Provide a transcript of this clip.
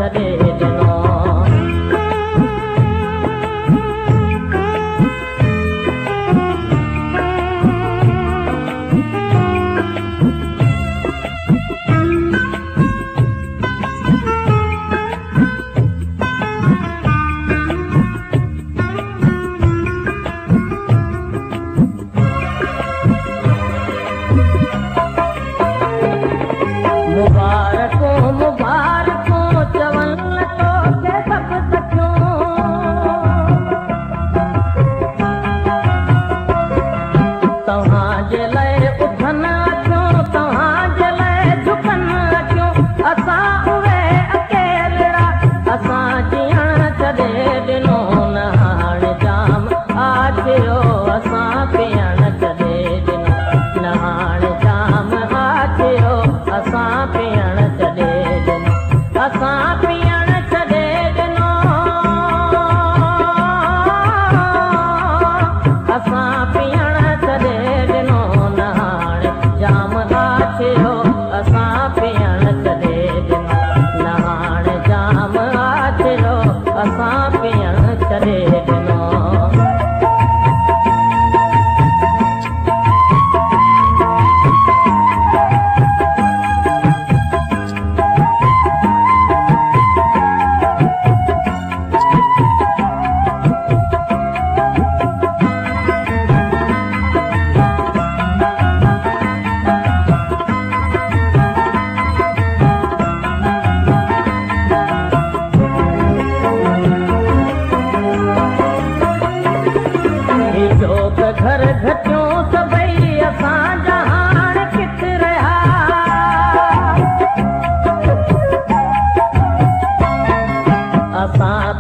छॾे ॾिनो। मुबारको मुबारको चवन लॻो के सभु सखियूं, तव्हांजे लाइ उथनि अचूं, तव्हांजे लाइ झुकनि अचूं, असां उहे अकेला असां जीअण छॾे ॾिनो न हाणे जाम आचियो असां पीअण छॾे ॾिनो, न हाणे जाम आचियो असां पीअण छॾे ॾिनो, असां पीअण छॾे ॾिनो, असां पीअण छॾे ॾिनो, न हाणे जाम आचियो असां पीअण छॾे ॾिनो, न हाणे जाम आचियो असां पीअण छॾे ॾिनो। घर घटियूं सभई असां जहान किथे रहिया, असां